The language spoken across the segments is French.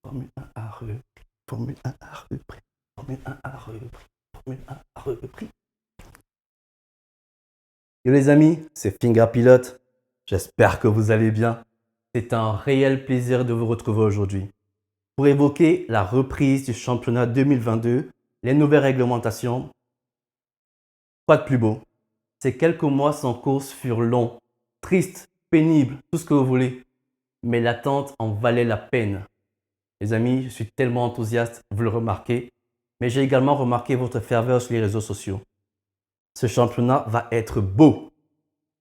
Formule 1 a repris. Formule 1 a repris. Formule 1 a repris. Formule 1 a repris. Yo les amis, c'est Finger Pilote. J'espère que vous allez bien. C'est un réel plaisir de vous retrouver aujourd'hui pour évoquer la reprise du championnat 2022, les nouvelles réglementations. Quoi de plus beau? Ces quelques mois sans course furent longs, tristes, pénibles, tout ce que vous voulez. Mais l'attente en valait la peine. Les amis, je suis tellement enthousiaste, vous le remarquez, mais j'ai également remarqué votre ferveur sur les réseaux sociaux. Ce championnat va être beau.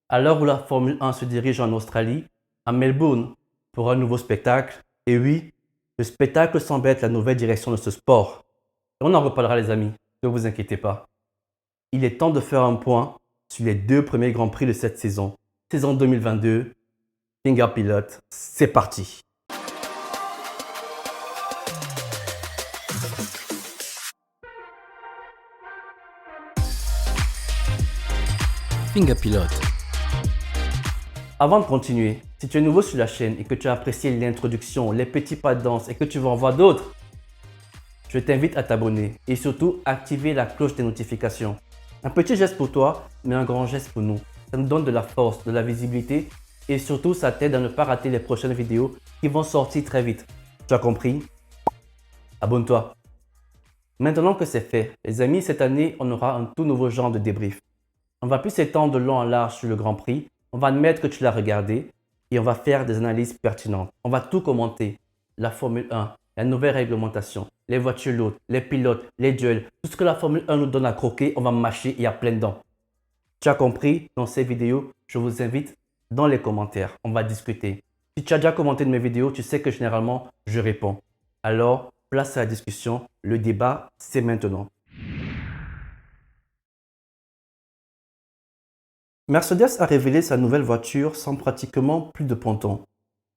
À l'heure où la Formule 1 se dirige en Australie, à Melbourne, pour un nouveau spectacle, et oui, le spectacle semble être la nouvelle direction de ce sport. Et on en reparlera les amis, ne vous inquiétez pas. Il est temps de faire un point sur les deux premiers Grands Prix de cette saison. Saison 2022, Finger Pilote, c'est parti. Finger Pilote. Avant de continuer, si tu es nouveau sur la chaîne et que tu as apprécié l'introduction, les petits pas de danse et que tu veux en voir d'autres, je t'invite à t'abonner et surtout activer la cloche des notifications. Un petit geste pour toi, mais un grand geste pour nous. Ça nous donne de la force, de la visibilité et surtout ça t'aide à ne pas rater les prochaines vidéos qui vont sortir très vite. Tu as compris? Abonne-toi. Maintenant que c'est fait, les amis, cette année, on aura un tout nouveau genre de débrief. On va plus s'étendre de long en large sur le Grand Prix. On va admettre que tu l'as regardé et on va faire des analyses pertinentes. On va tout commenter. La Formule 1, la nouvelle réglementation, les voitures lourdes, les pilotes, les duels, tout ce que la Formule 1 nous donne à croquer, on va mâcher et à pleines dents. Tu as compris? Dans ces vidéos, je vous invite dans les commentaires. On va discuter. Si tu as déjà commenté de mes vidéos, tu sais que généralement, je réponds. Alors, place à la discussion. Le débat, c'est maintenant. Mercedes a révélé sa nouvelle voiture sans pratiquement plus de pontons.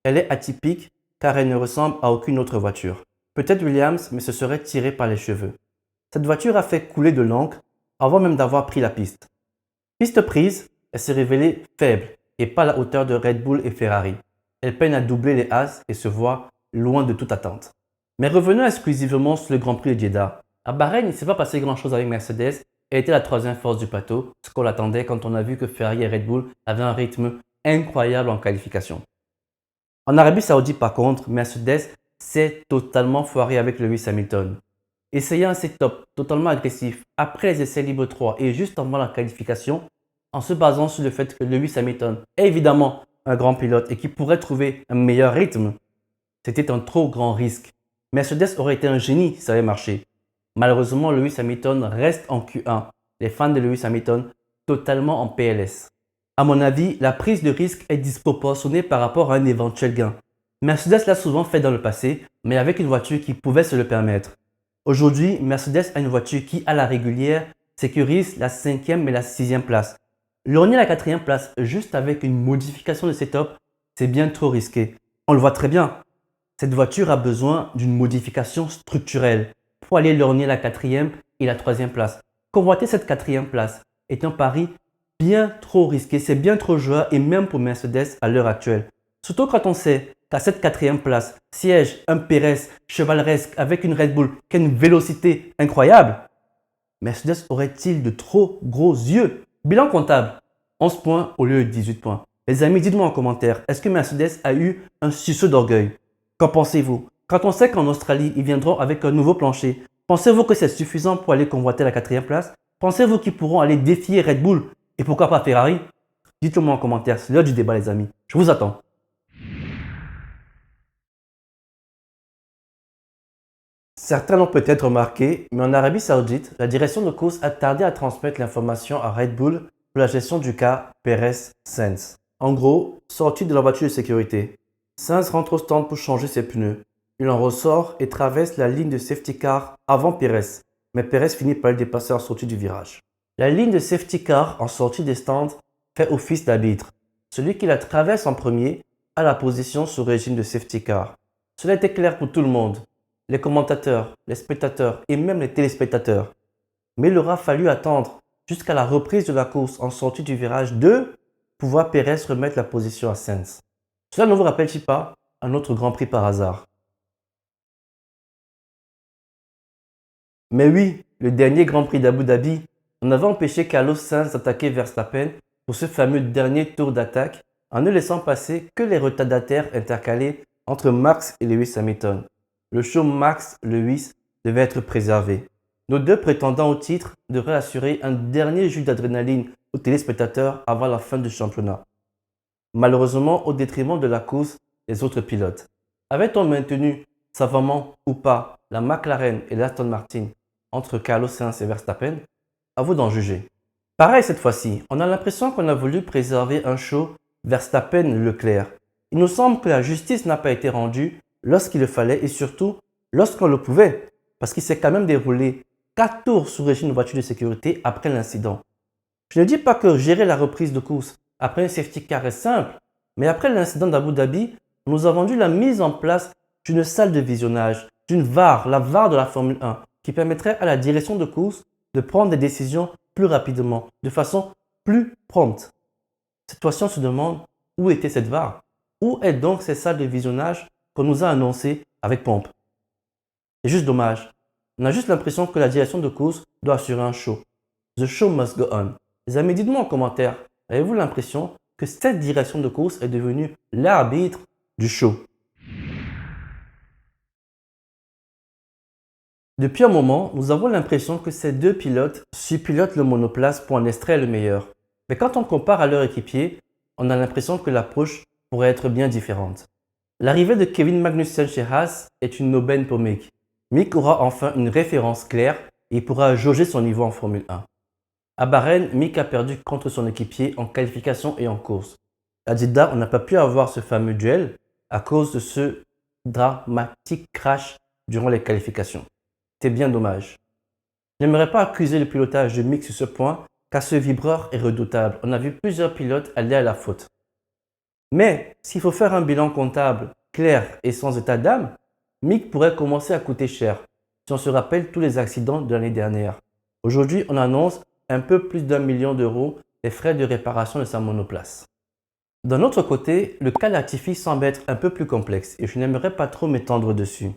Elle est atypique car elle ne ressemble à aucune autre voiture. Peut-être Williams, mais ce serait tiré par les cheveux. Cette voiture a fait couler de l'encre avant même d'avoir pris la piste. Piste prise, elle s'est révélée faible et pas à la hauteur de Red Bull et Ferrari. Elle peine à doubler les As et se voit loin de toute attente. Mais revenons exclusivement sur le Grand Prix de Jeddah. À Bahreïn, il ne s'est pas passé grand-chose avec Mercedes. Elle était la troisième force du plateau, ce qu'on attendait quand on a vu que Ferrari et Red Bull avaient un rythme incroyable en qualification. En Arabie Saoudite, par contre, Mercedes s'est totalement foiré avec Lewis Hamilton. Essayant un setup totalement agressif après les essais libres 3 et juste avant la qualification, en se basant sur le fait que Lewis Hamilton est évidemment un grand pilote et qu'il pourrait trouver un meilleur rythme, c'était un trop grand risque. Mercedes aurait été un génie si ça avait marché. Malheureusement, Lewis Hamilton reste en Q1. Les fans de Lewis Hamilton totalement en PLS. À mon avis, la prise de risque est disproportionnée par rapport à un éventuel gain. Mercedes l'a souvent fait dans le passé, mais avec une voiture qui pouvait se le permettre. Aujourd'hui, Mercedes a une voiture qui, à la régulière, sécurise la 5e et la 6e place. Lorgner la 4e place juste avec une modification de setup, c'est bien trop risqué. On le voit très bien. Cette voiture a besoin d'une modification structurelle pour aller lorgner la 4e et la 3e place. Convoiter cette 4e place est un pari bien trop risqué, c'est bien trop joueur et même pour Mercedes à l'heure actuelle. Surtout quand on sait qu'à cette 4e place siège un Pérez chevaleresque avec une Red Bull qui a une vélocité incroyable. Mercedes aurait-il de trop gros yeux? Bilan comptable, 11 points au lieu de 18 points. Les amis, dites-moi en commentaire, est-ce que Mercedes a eu un sursaut d'orgueil? Qu'en pensez-vous? Quand on sait qu'en Australie, ils viendront avec un nouveau plancher, pensez-vous que c'est suffisant pour aller convoiter la 4e place? Pensez-vous qu'ils pourront aller défier Red Bull et pourquoi pas Ferrari? Dites-le moi en commentaire, c'est l'heure du débat les amis. Je vous attends. Certains l'ont peut-être remarqué, mais en Arabie Saoudite, la direction de course a tardé à transmettre l'information à Red Bull pour la gestion du cas Pérez-Sainz. En gros, sorti de la voiture de sécurité, Sainz rentre au stand pour changer ses pneus. Il en ressort et traverse la ligne de safety car avant Pérez, mais Pérez finit par le dépasser en sortie du virage. La ligne de safety car en sortie des stands fait office d'arbitre. Celui qui la traverse en premier a la position sous régime de safety car. Cela était clair pour tout le monde, les commentateurs, les spectateurs et même les téléspectateurs. Mais il aura fallu attendre jusqu'à la reprise de la course en sortie du virage 2 pour voir Pérez remettre la position à Sainz. Cela ne vous rappelle-t-il pas un autre Grand Prix par hasard? Mais oui, le dernier Grand Prix d'Abu Dhabi, on avait empêché Carlos Sainz d'attaquer Verstappen pour ce fameux dernier tour d'attaque en ne laissant passer que les retardataires intercalés entre Max et Lewis Hamilton. Le show Max-Lewis devait être préservé. Nos deux prétendants au titre devraient assurer un dernier jus d'adrénaline aux téléspectateurs avant la fin du championnat. Malheureusement, au détriment de la course des autres pilotes. Avait-on maintenu, savamment ou pas, la McLaren et l'Aston Martin entre Carlos Sainz et Verstappen? À vous d'en juger. Pareil cette fois-ci, on a l'impression qu'on a voulu préserver un show Verstappen-Leclerc. Il nous semble que la justice n'a pas été rendue lorsqu'il le fallait et surtout lorsqu'on le pouvait, parce qu'il s'est quand même déroulé 4 tours sous régime de voiture de sécurité après l'incident. Je ne dis pas que gérer la reprise de course après un safety car est simple, mais après l'incident d'Abu Dhabi, nous avons vu la mise en place d'une salle de visionnage, d'une VAR, la VAR de la Formule 1, qui permettrait à la direction de course de prendre des décisions plus rapidement, de façon plus prompte. Cette fois-ci, on se demande où était cette VAR? Où est donc cette salle de visionnage qu'on nous a annoncée avec pompe? C'est juste dommage. On a juste l'impression que la direction de course doit assurer un show. The show must go on. Les amis, dites-moi en commentaire, avez-vous l'impression que cette direction de course est devenue l'arbitre du show? Depuis un moment, nous avons l'impression que ces deux pilotes surpilotent le monoplace pour en extraire le meilleur. Mais quand on compare à leur équipier, on a l'impression que l'approche pourrait être bien différente. L'arrivée de Kevin Magnussen chez Haas est une aubaine pour Mick. Mick aura enfin une référence claire et il pourra jauger son niveau en Formule 1. À Bahreïn, Mick a perdu contre son équipier en qualification et en course. À Jeddah, on n'a pas pu avoir ce fameux duel à cause de ce dramatique crash durant les qualifications. C'est bien dommage. Je n'aimerais pas accuser le pilotage de Mick sur ce point, car ce vibreur est redoutable. On a vu plusieurs pilotes aller à la faute. Mais s'il faut faire un bilan comptable clair et sans état d'âme, Mick pourrait commencer à coûter cher, si on se rappelle tous les accidents de l'année dernière. Aujourd'hui, on annonce un peu plus d'1 million d'euros des frais de réparation de sa monoplace. D'un autre côté, le cas Latifi semble être un peu plus complexe et je n'aimerais pas trop m'étendre dessus.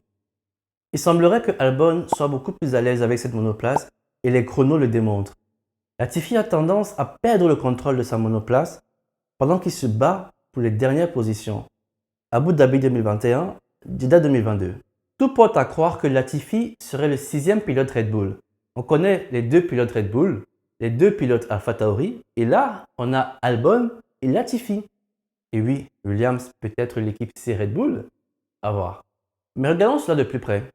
Il semblerait que Albon soit beaucoup plus à l'aise avec cette monoplace et les chronos le démontrent. Latifi a tendance à perdre le contrôle de sa monoplace pendant qu'il se bat pour les dernières positions. Abu Dhabi 2021, Jeddah 2022. Tout porte à croire que Latifi serait le 6e pilote Red Bull. On connaît les 2 pilotes Red Bull, les 2 pilotes AlphaTauri et là, on a Albon et Latifi. Et oui, Williams peut être l'équipe C Red Bull, à voir. Mais regardons cela de plus près.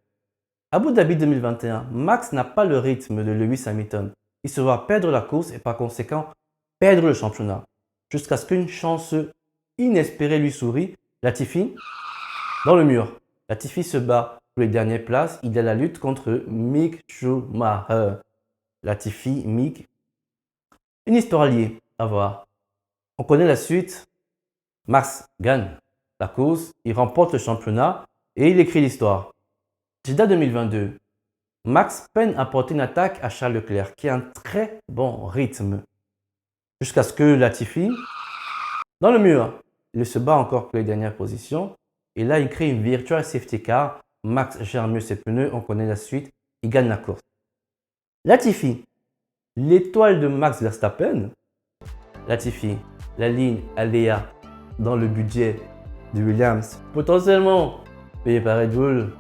Abu Dhabi 2021, Max n'a pas le rythme de Lewis Hamilton. Il se va perdre la course et par conséquent perdre le championnat. Jusqu'à ce qu'une chance inespérée lui sourit, Latifi dans le mur. Latifi se bat pour les dernières places. Il y a la lutte contre Mick Schumacher. Latifi, Mick. Une histoire liée, à voir. On connaît la suite. Max gagne la course, il remporte le championnat et il écrit l'histoire. Jeddah 2022. Max peine à porter une attaque à Charles Leclerc qui a un très bon rythme. Jusqu'à ce que Latifi, dans le mur, il se bat encore pour les dernières positions. Et là, il crée une virtual safety car. Max gère mieux ses pneus, on connaît la suite. Il gagne la course. Latifi, l'étoile de Max Verstappen. Latifi, la ligne aléa dans le budget de Williams. Potentiellement payé par Red Bull.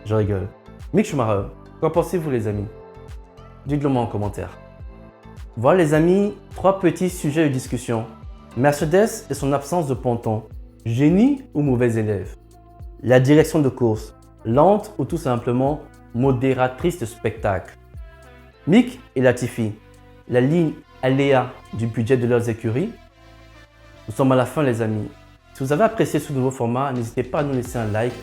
Je rigole. Mick Schumacher, qu'en pensez-vous les amis? Dites-le moi en commentaire. Voilà les amis, 3 petits sujets de discussion. Mercedes et son absence de ponton. Génie ou mauvais élève? La direction de course. Lente ou tout simplement modératrice de spectacle? Mick et Latifi. La ligne aléa du budget de leurs écuries. Nous sommes à la fin les amis. Si vous avez apprécié ce nouveau format, n'hésitez pas à nous laisser un like,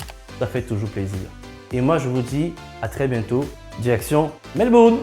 ça fait toujours plaisir. Et moi je vous dis à très bientôt, direction Melbourne.